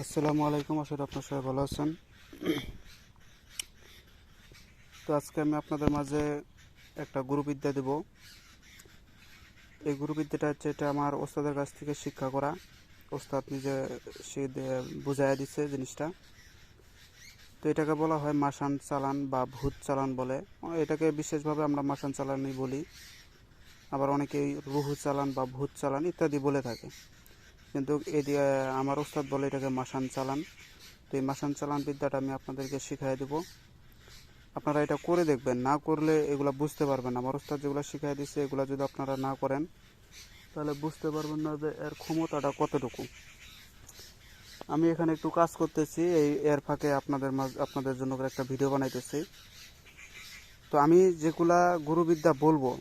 আসসালামু আলাইকুম, আশা করি আপনার সবাই ভালো আছেন। তো আজকে আমি আপনাদের মাঝে একটা গুরুবিদ্যা দেব। এই গুরুবিদ্যাটা হচ্ছে, এটা আমার ওস্তাদের কাছ থেকে শিক্ষা করা। ওস্তাদ নিজে সে বুঝাইয়া দিচ্ছে জিনিসটা। তো এটাকে বলা হয় মাসান চালান বা ভূত চালান বলে। এটাকে বিশেষভাবে আমরা মাসান চালানই বলি। আবার অনেকেই রুহু চালান বা ভূত চালান ইত্যাদি বলে থাকে, কিন্তু আমার ওস্তাদ বলে এটাকে মাসান চালান। তো এই মাসান চালান বিদ্যাটা আমি আপনাদেরকে শিখাই দেবো। আপনারা এটা করে দেখবেন, না করলে এগুলো বুঝতে পারবেন না। আমার ওস্তাদ যেগুলো শিখিয়ে দিচ্ছে এগুলো যদি আপনারা না করেন তাহলে বুঝতে পারবেন না যে এর ক্ষমতাটা কতটুকু। আমি এখানে একটু কাজ করতেছি, এর ফাঁকে আপনাদের জন্য একটা ভিডিও বানাইতেছি। তো আমি যেগুলা গুরুবিদ্যা বলবো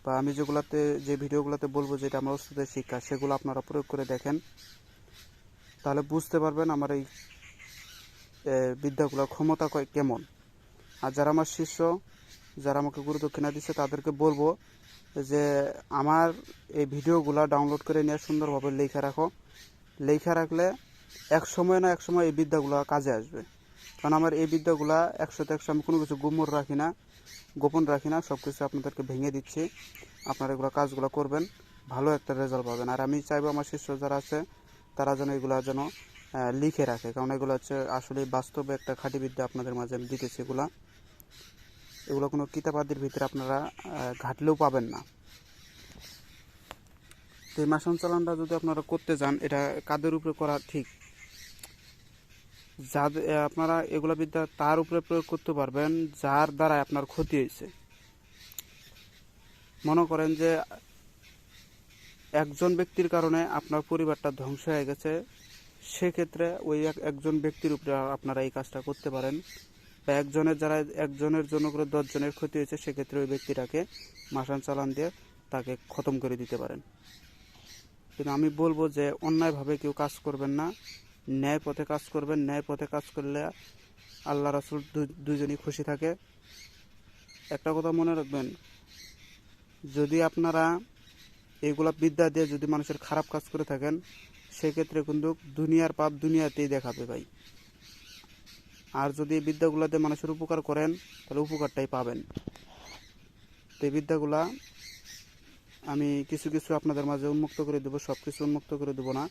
বা আমি যে ভিডিওগুলোতে বলবো যেটা আমার ওস্তাদের শিক্ষা, সেগুলো আপনারা প্রয়োগ করে দেখেন, তাহলে বুঝতে পারবেন আমার এই বিদ্যাগুলোর ক্ষমতা কেমন। আর যারা আমার শিষ্য, যারা আমাকে গুরু দক্ষিণা দিচ্ছে, তাদেরকে বলবো যে আমার এই ভিডিওগুলো ডাউনলোড করে নিয়ে সুন্দরভাবে লেখা রাখো। লেখা রাখলে এক সময় না এক সময় এই বিদ্যাগুলো কাজে আসবে। কারণ আমার এই বিদ্যাগুলো 100-100 আমি কোনো কিছু গোপন রাখি না, সব কিছু আপনাদেরকে ভেঙে দিচ্ছি। আপনারা এগুলো কাজগুলো করবেন, ভালো একটা রেজাল্ট পাবেন। আর আমি চাইবো আমার শিষ্য যারা আছে তারা যেন এগুলো যেন লিখে রাখে, কারণ এগুলো হচ্ছে আসলে বাস্তবে একটা খাঁটি বিদ্যা আপনাদের মাঝে আমি দিতেছি। এগুলো কোনো কিতাবাদির ভিতরে আপনারা ঘাটলেও পাবেন না। তো এই মাসান চালানটা যদি আপনারা করতে যান, এটা কাদের উপরে করা ঠিক, যাদের আপনারা এগুলো বিদ্যা তার উপরে প্রয়োগ করতে পারবেন যার দ্বারা আপনার ক্ষতি হয়েছে। মনে করেন যে একজন ব্যক্তির কারণে আপনার পরিবারটা ধ্বংস হয়ে গেছে, সেক্ষেত্রে ওই একজন ব্যক্তির উপরে আপনারা এই কাজটা করতে পারেন। বা একজনের জন্য করে 10 জনের ক্ষতি হয়েছে, সেক্ষেত্রে ওই ব্যক্তিটাকে মাসান চালান দিয়ে তাকে খতম করে দিতে পারেন। কিন্তু আমি বলবো যে অন্যায়ভাবে কেউ কাজ করবেন না, ন্যায় পথে কাজ করবেন। ন্যায় পথে কাজ করলে আল্লাহ রাসূল দুজনই খুশি থাকে। একটা কথা মনে রাখবেন, যদি আপনারা এইগুলা বিদ্যা দিয়ে যদি মানুষের খারাপ কাজ করে থাকেন, সেক্ষেত্রে কিন্তু দুনিয়ার পাপ দুনিয়াতেই দেখাবে ভাই। আর যদি এই বিদ্যাগুলা দিয়ে মানুষের উপকার করেন, তাহলে উপকারটাই পাবেন। তো এই বিদ্যাগুলা আমি কিছু কিছু আপনাদের মাঝে উন্মুক্ত করে দেবো, সব কিছু উন্মুক্ত করে দেবো না।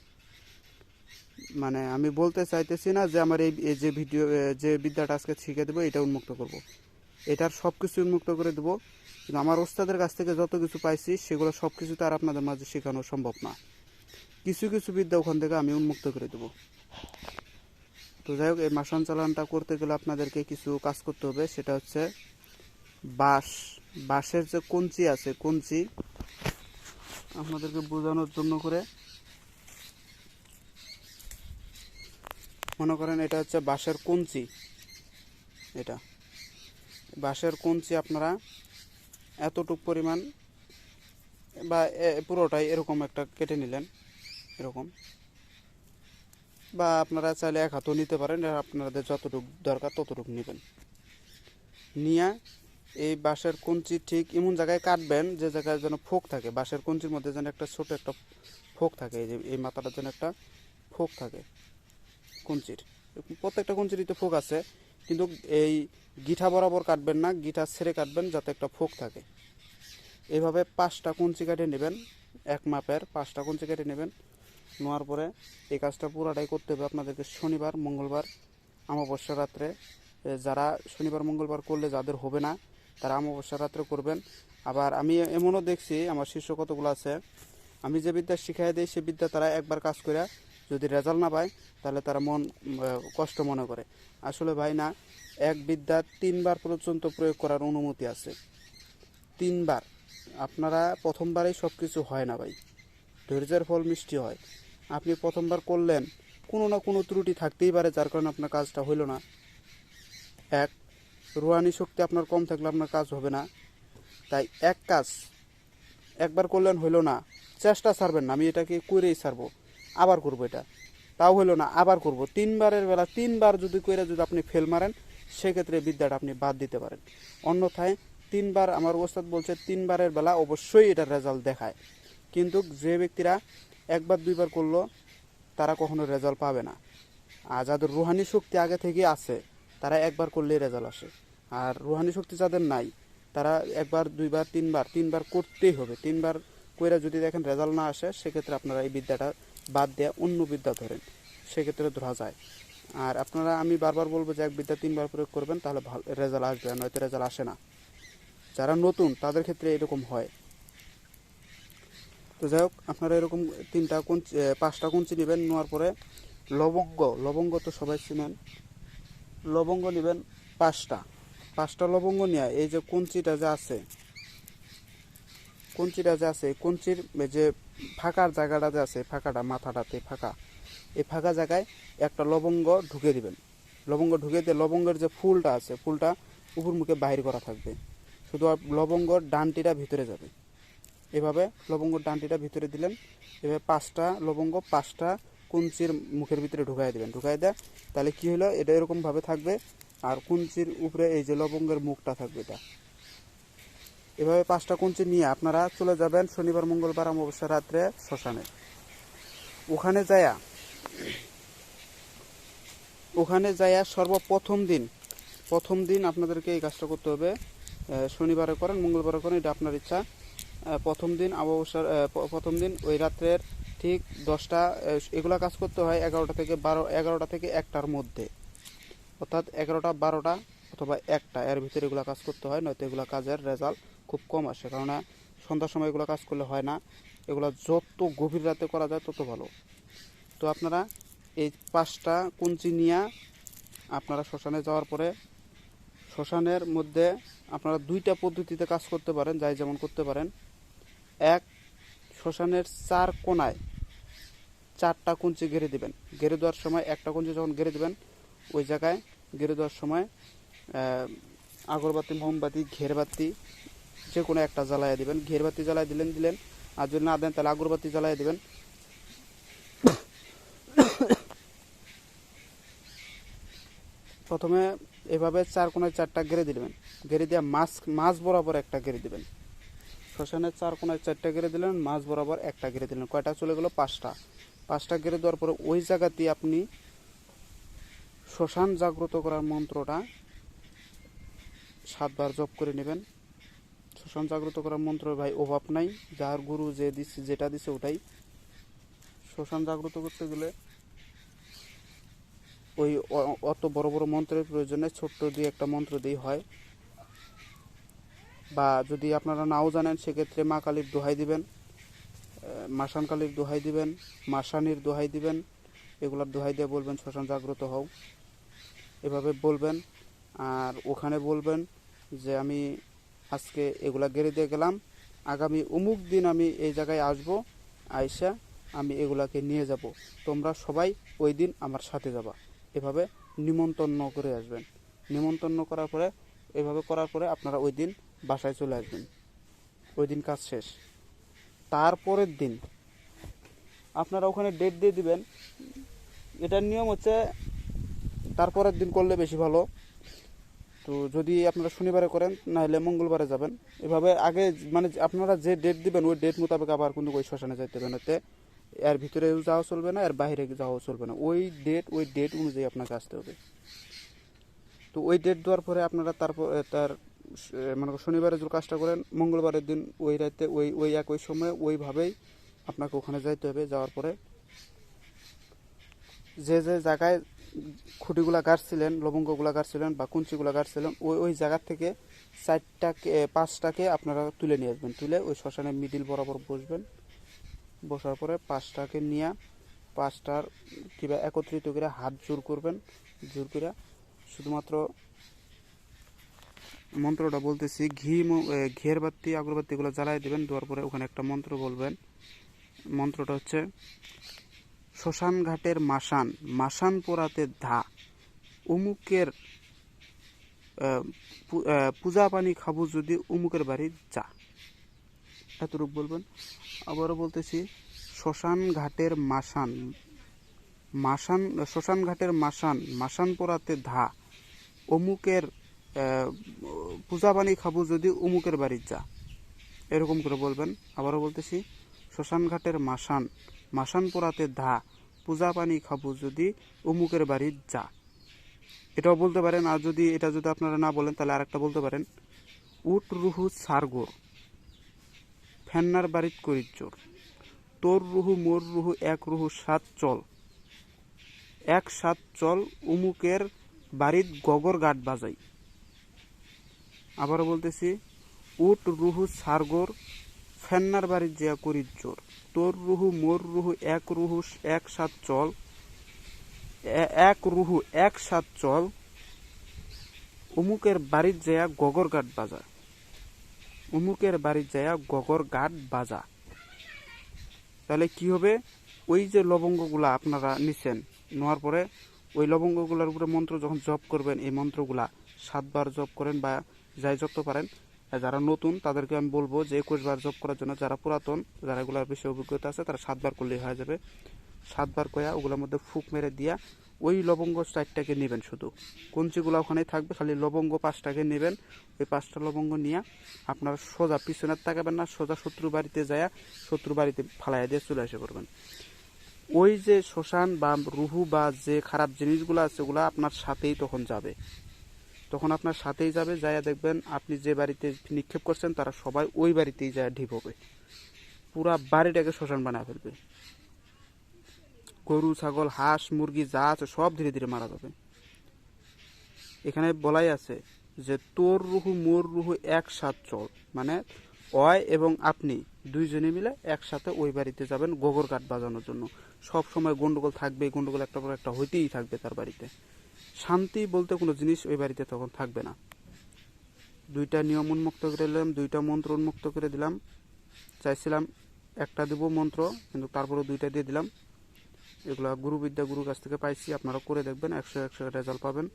মানে আমি বলতে চাইতেছি না যে আমার এই যে বিদ্যাটা আজকে শিখে দেবো এটা উন্মুক্ত করব। এটার সব কিছু উন্মুক্ত করে দেবো, কিন্তু আমার ওস্তাদের কাছ থেকে যত কিছু পাইছি সেগুলো সব কিছু তো আর আপনাদের মাঝে শেখানো সম্ভব না। কিছু কিছু বিদ্যা ওখান থেকে আমি উন্মুক্ত করে দেবো। তো যাই হোক, এই মাসান চালানটা করতে গেলে আপনাদেরকে কিছু কাজ করতে হবে। সেটা হচ্ছে বাঁশের যে কঞ্চি আছে, কঞ্চি আপনাদেরকে বোঝানোর জন্য করে মনে করেন এটা হচ্ছে বাঁশের কঞ্চি। এটা বাঁশের কঞ্চি আপনারা এতটুক পরিমাণ বা পুরোটাই এরকম একটা কেটে নিলেন, এরকম। বা আপনারা চাইলে এক হাতও নিতে পারেন, আপনাদের যতটুকু দরকার ততটুকু নেবেন। নিয়ে এই বাঁশের কঞ্চি ঠিক এমন জায়গায় কাটবেন যে জায়গায় যেন ফোক থাকে। বাঁশের কঞ্চির মধ্যে যেন একটা ছোট একটা ফোক থাকে, এই যে এই মাথাটার যেন একটা ফোক থাকে কঞ্চির। প্রত্যেকটা কঞ্চিরই তো ফোক আছে, কিন্তু এই গিঠা বরাবর কাটবেন না, গিঠা ছেড়ে কাটবেন যাতে একটা ফোক থাকে। এইভাবে 5টা কঞ্চি কেটে নেবেন, এক মাপের 5টা কঞ্চি কেটে নেবেন। নেওয়ার পরে এই কাজটা পুরাটাই করতে হবে আপনাদেরকে শনিবার মঙ্গলবার অমাবস্যা রাত্রে। যারা শনিবার মঙ্গলবার করলে যাদের হবে না, তারা অমাবস্যা রাত্রে করবেন। আবার আমি এমনও দেখছি, আমার শিষ্য কতগুলো আছে, আমি যে বিদ্যা শিখাই দিই সে বিদ্যা তারা একবার কাজ করে যদি রেজাল্ট না পায়, তাহলে তারা কষ্ট মনে করে। আসলে ভাই না, এক বিদ্যা 3বার পর্যন্ত প্রয়োগ করার অনুমতি আছে। 3বার। আপনারা প্রথমবারেই সব কিছু হয় না ভাই, ধৈর্যের ফল মিষ্টি হয়। আপনি প্রথমবার করলেন, কোনো না কোনো ত্রুটি থাকতেই পারে যার কারণে আপনার কাজটা হইল না। এক, রুহানি শক্তি আপনার কম থাকলে আপনার কাজ হবে না। তাই এক কাজ একবার করলেন, হইল না, চেষ্টা ছাড়বেন না। আমি এটাকে করেই ছাড়বো, আবার করবো। এটা তাও হইল না, আবার করব। 3বারের বেলা 3বার যদি করে যদি আপনি ফেল মারেন, সেক্ষেত্রে বিদ্যাটা আপনি বাদ দিতে পারেন। অন্যথায় 3বার, আমার ওস্তাদ বলছে 3বারের বেলা অবশ্যই এটার রেজাল্ট দেখায়। কিন্তু যে ব্যক্তিরা 1বার 2বার করলো, তারা কখনো রেজাল্ট পাবে না। আর যাদের রুহানি শক্তি আগে থেকে আছে তারা একবার করলেই রেজাল্ট আসে। আর রুহানি শক্তি যাদের নাই তারা একবার, দুইবার, তিনবার করতেই হবে। তিনবার কইরা যদি দেখেন রেজাল্ট না আসে, সেক্ষেত্রে আপনারা এই বিদ্যাটা বাদ দিয়ে অন্য বিদ্যা ধরেন, সেক্ষেত্রে ধরা যায়। আর আপনারা, আমি বারবার বলবো যে এক বিদ্যা তিনবার প্রয়োগ করবেন, তাহলে ভালো রেজাল্ট আসবে, নয়তো রেজাল্ট আসে না। যারা নতুন তাদের ক্ষেত্রে এরকম হয়। তো যাই হোক, আপনারা এরকম 5টা কুঞ্চি নেবেন। নেওয়ার পরে লবঙ্গ তো সবাই চিনেন, লবঙ্গ নেবেন 5টা লবঙ্গ নিয়ে এই যে কুঞ্চিটা যে আছে, কুঞ্চির যে ফাঁকার জায়গাটা যে আছে, ফাঁকাটা মাথাটাতে ফাঁকা, এই ফাঁকা জায়গায় একটা লবঙ্গ ঢুকে দিবেন। লবঙ্গ ঢুকে দিয়ে লবঙ্গের যে ফুলটা আছে, ফুলটা উপর মুখে বাহির করা থাকবে, শুধু লবঙ্গর ডানটিটা ভিতরে যাবে। এভাবে লবঙ্গর ডানটিটা ভিতরে দিলেন। এভাবে 5টা লবঙ্গ 5টা কুঞ্চির মুখের ভিতরে ঢুকাই দেবেন। ঢুকাই দেয় তাহলে কি হলো, এটা এরকমভাবে থাকবে। আর কুঞ্চির উপরে এই যে লবঙ্গের মুখটা থাকবে, এটা এভাবে 5টা কুঞ্চি নিয়ে আপনারা চলে যাবেন শনিবার, মঙ্গলবার, অমাবস্যা রাত্রে শ্মশানে। ওখানে যায়া সর্বপ্রথম দিন আপনাদেরকে এই কাজটা করতে হবে। শনিবারে করেন, মঙ্গলবারে করেন, এটা আপনার ইচ্ছা। প্রথম দিন অমাবস্যার প্রথম দিন ওই রাত্রের ঠিক 10টা, এগুলা কাজ করতে হয় 11টা থেকে 1টার মধ্যে, অর্থাৎ 11টা, 12টা অথবা 1টা, এর ভিতরে এগুলো কাজ করতে হয়, নয়তো এগুলো কাজের রেজাল্ট খুব কম আসে। কারণ সন্ধ্যার সময় এগুলো কাজ করলে হয় না, এগুলো যত গভীর রাতে করা যায় তত ভালো। তো আপনারা এই 5টা কুঞ্চি নিয়ে আপনারা শ্মশানে যাওয়ার পরে, শ্মশানের মধ্যে আপনারা 2টা পদ্ধতিতে কাজ করতে পারেন, যাই যেমন করতে পারেন। এক, শ্মশানের 4 কোণায় 4টা কুঞ্চি গেড়ে দিবেন। গেড়ে দেওয়ার সময় একটা কুঞ্চি যখন গেড়ে দিবেন, ওই জায়গায় গেড়ে দেওয়ার সময় আগরবাতি, মোমবাতি, ঘেরবাতি যে কোনো একটা জ্বালাইয়া দিবেন। ঘেরবাতি জ্বালাই দিলেন, আর যদি না দেন তাহলে আগরবাতি জ্বালাইয়া দিবেন। প্রথমে এভাবে 4 কোণায় 4টা গেড়ে দিবেন। গেড়ে দিয়ে মাঝ বরাবর একটা গেড়ে দিবেন। শ্মশানের 4 কোণায় 4টা গেড়ে দিলেন, মাঝ বরাবর একটা গেড়ে দিলেন। কয়টা চলে গেল? 5টা গেড়ে দেওয়ার পরে ওই জায়গাতে আপনি শ্মশান জাগ্রত করার মন্ত্রটা 7 বার জপ করে নেবেন। শ্মশান জাগ্রত করার মন্ত্র ভাই অভাব নাই, যার গুরু যেটা দিছে ওটাই। শ্মশান জাগ্রত করতে গেলে ওই অত বড় বড় মন্ত্রের প্রয়োজনে ছোট্ট দিয়ে একটা মন্ত্র দিয়ে হয়। বা যদি আপনারা নাও জানেন, সেক্ষেত্রে মা কালীর দোহাই দিবেন, মাসান কালীর দোহাই দিবেন, মাসানির দোহাই দিবেন। এগুলার দোহাই দিয়ে বলবেন শ্মশান জাগ্রত হও, এভাবে বলবেন। আর ওখানে বলবেন যে আমি আজকে এগুলা গেড়ে দিয়ে গেলাম, আগামী অমুক দিন আমি এই জায়গায় আসবো, আইসা আমি এগুলাকে নিয়ে যাব, তোমরা সবাই ওই দিন আমার সাথে যাবা। এভাবে নিমন্ত্রণ করে আসবেন। নিমন্ত্রণ করার পরে, এভাবে করার পরে আপনারা ওই দিন বাসায় চলে আসবেন। ওই দিন কাজ শেষ। তারপরের দিন আপনারা ওখানে ডেট দিয়ে দিবেন। এটার নিয়ম হচ্ছে তারপরের দিন করলে বেশি ভালো। তো যদি আপনারা শনিবারে করেন, না হলে মঙ্গলবারে যাবেন। এভাবে আগে মানে আপনারা যে ডেট দিবেন ওই ডেট মোতাবেক আবার কিন্তু ওই শ্মশানে যাইতে হবে, না এর ভিতরে যাওয়া চলবে না, এর বাইরে যাওয়া চলবে না। ওই ডেট অনুযায়ী আপনাকে আসতে হবে। তো ওই ডেট দেওয়ার পরে আপনারা তার মানে শনিবারে যে কাজটা করেন, মঙ্গলবারের দিন ওই রাতে ওই একই সময় ওইভাবেই আপনাকে ওখানে যাইতে হবে। যাওয়ার পরে যে জায়গায় খুঁটিগুলা গাড়ছিলেন, লবঙ্গগুলা গাড়ছিলেন বা কুঞ্চিগুলা গাড়ছিলেন, ওই জায়গা থেকে 5টাকে আপনারা তুলে নিয়ে আসবেন। তুলে ওই শ্মশানের মিডিল বরাবর বসবেন। বসার পরে 5টাকে নিয়ে 5টার কিংবা একত্রিত করে হাত জোর করবেন। জোর করে শুধুমাত্র মন্ত্রটা বলতেছি, ঘিয়ের বাতি, আগরবাতি এগুলো জ্বালাই দেবেন। দেওয়ার পরে ওখানে একটা মন্ত্র বলবেন। মন্ত্রটা হচ্ছে, শ্মশান ঘাটের মাসান পোড়াতে ধা, অমুকের পূজা পানি খাবো যদি অমুকের বাড়ি যা। এতটুকু বলবেন। আবারও বলতেছি, শ্মশান ঘাটের মাসান পোড়াতে ধা, অমুকের পূজা পানি খাবো যদি অমুকের বাড়ি যা। এরকম করে বলবেন। আবারও বলতেছি, শ্মশান ঘাটের মাসান পোড়াতে ধা, পূজা পানি খাবো যদি অমুকের বাড়ি যা, এটাও বলতে পারেন। আর যদি এটা যদি আপনারা না বলেন তাহলে আরেকটা বলতে পারেন, উট রুহু সারগোর ফেন্নার বাড়িত করিত জোর, তোর রুহু মোর রুহু এক রুহু সাত চল, এক সাত চল উমুকের বাড়িত গগর গাট বাজাই। আবারও বলতেছি, উট রুহু সারগোর ফেন্নার বাড়িত যেয়া করিত জোর, তোর রুহু মোর রুহু এক সাত চল, এক রুহু এক সাত চল উমুকের বাড়িত যেয়া গগর গাট বাজা, উমুকের বাড়িত যেয়া গগর গাট বাজা। তাহলে কি হবে, ওই যে লবঙ্গগুলা আপনারা নিছেন, নেওয়ার পরে ওই লবঙ্গগুলোর উপরে মন্ত্র যখন জপ করবেন, এই মন্ত্রগুলা 7 বার জপ করেন বা যাই জপতে পারেন। যারা নতুন তাদেরকে আমি বলবো যে 21 বার জপ করার জন্য, যারা পুরাতন যারা এগুলোর বেশি অভিজ্ঞতা আছে তারা 7 বার করলেই হয়ে যাবে। 7 বার কয়া ওগুলোর মধ্যে ফুক মেরে দিয়া ওই লবঙ্গ 4টাকে নেবেন, শুধু কঞ্চিগুলো ওখানেই থাকবে, খালি লবঙ্গ 5টাকে নেবেন। ওই 5টা লবঙ্গ নিয়ে আপনারা সোজা পিছনে তাকাবেন না, সোজা শত্রু বাড়িতে যায় শত্রু বাড়িতে ফালাইয়া দিয়ে চলে এসে করবেন। ওই যে শ্মশান বা রুহু বা যে খারাপ জিনিসগুলো আছে ওগুলো আপনার সাথেই তখন যাবে, তখন আপনার সাথেই যাবে, যাইয়া দেখবেন আপনি যে বাড়িতে নিক্ষেপ করছেন তারা সবাই ওই বাড়িতেই যায় ঢিপ হবে, পুরা বাড়িটাকে শ্মশান বানায় ফেলবে। গরু ছাগল হাঁস মুরগি যা আছে সব ধীরে ধীরে মারা যাবে। এখানে বলাই আছে যে তোর রুহু মোর রুহু এক সাথ চল, মানে অয় এবং আপনি দুইজনে মিলে একসাথে ওই বাড়িতে যাবেন গোবর কাঠ বাজানোর জন্য। সব সময় গন্ডগোল থাকবে, গন্ডগোল একটা পর একটা হইতেই থাকবে তার বাড়িতে, শান্তি বলতে কোনো জিনিস ওই বাড়িতে তখন থাকবে না। 2টা নিয়ম উন্মুক্ত করে দিলাম, 2টা মন্ত্র উন্মুক্ত করে দিলাম। চাইছিলাম একটা দেব মন্ত্র, কিন্তু তারপরে 2টা দিয়ে দিলাম। এগুলো গুরুবিদ্যা গুরুর কাছ থেকে পাইছি, আপনারা করে দেখবেন, 100 রেজাল্ট পাবেন।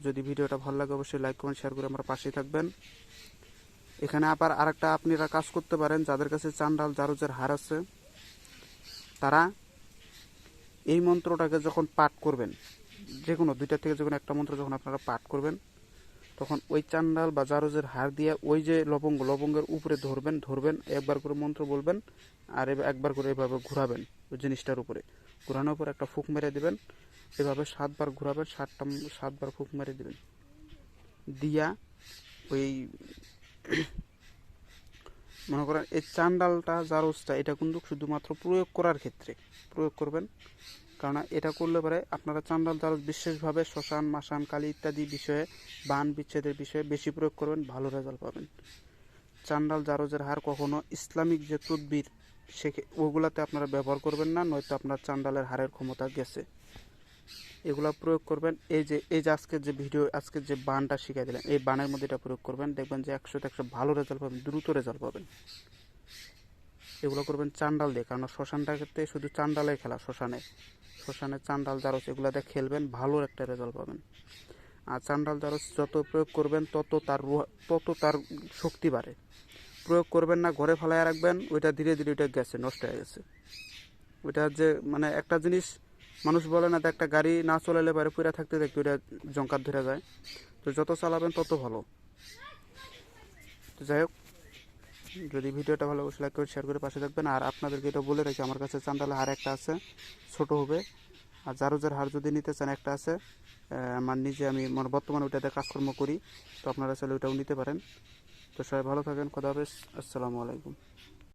যদি ভিডিওটা ভালো লাগে অবশ্যই লাইক কমেন্ট শেয়ার করে আমার পাশেই থাকবেন। এখানে আবার আরেকটা আপনারা কাজ করতে পারেন, যাদের কাছে চান্ডাল জারুজের হার আছে তারা এই মন্ত্রটাকে যখন পাঠ করবেন, যে কোনো 2টা থেকে যে কোনো একটা মন্ত্র যখন আপনারা পাঠ করবেন, তখন ওই চান্ডাল বা জারুজের হার দিয়ে ওই যে লবঙ্গের উপরে ধরবেন, একবার করে মন্ত্র বলবেন আর একবার করে এভাবে ঘোরাবেন ওই জিনিসটার উপরে, ঘোরানোর পর একটা ফুক মেরে দেবেন। এভাবে 7 বার ঘোরাবেন, 7 বার ফুক মেরে দেবেন। দিয়া ওই মনে করেন এই চান্ডালটা জারুজটা এটা কিন্তু শুধুমাত্র প্রয়োগ করার ক্ষেত্রে প্রয়োগ করবেন, কারণ এটা করলে পরে আপনারা চান্ডাল জারুজ বিশেষভাবে শ্মশান মাসান কালী ইত্যাদি বিষয়ে বান বিচ্ছেদের বিষয়ে বেশি প্রয়োগ করবেন, ভালো রেজাল্ট পাবেন। চান্ডাল জারুজের হার কখনো ইসলামিক যে তদবির ওগুলাতে আপনারা ব্যবহার করবেন না, নয়তো আপনার চান্ডালের হারের ক্ষমতা গেছে। এগুলা প্রয়োগ করবেন। এই যে আজকের যে ভিডিও, আজকের যে বানটা শিখিয়ে দিলেন, এই বানের মধ্যে এটা প্রয়োগ করবেন, দেখবেন যে 100 ভালো রেজাল্ট পাবেন, দ্রুত রেজাল্ট পাবেন। এগুলো করবেন চান্ডাল দিয়ে, কারণ শ্মশানটা ক্ষেত্রে শুধু শ্মশানে চান্ডাল জারজ এগুলো দিয়ে খেলবেন, ভালো একটা রেজাল্ট পাবেন। আর চান্ডাল জারজ যত প্রয়োগ করবেন তত তার শক্তি বাড়ে। প্রয়োগ করবেন না, ঘরে ফেলাইয়া রাখবেন, ওইটা ধীরে ধীরে ওইটা গেছে, নষ্ট হয়ে গেছে। ওইটা যে মানে একটা জিনিস মানুষ বলে না, একটা গাড়ি না চলালে পারে পুরা থাকতে থাকতে ওইটা জঙ্কার ধরে যায়, তো যত চালাবেন তত ভালো। তো যাই হোক, যদি ভিডিওটা ভালো অবশ্যই লাইক করে শেয়ার করে পাশে থাকবেন। আর আপনাদেরকে এটা বলে রাখি, আমার কাছে চান্ডালের হার একটা আছে, ছোট হবে। আর জারুজের হার যদি নিতে চান একটা আছে, আমার নিজে আমি বর্তমানে ওইটাতে কাজকর্ম করি, তো আপনারা চাইলে ওইটাও নিতে পারেন। তো সবাই ভালো থাকেন, খোদা হাফেজ, আসসালামু আলাইকুম।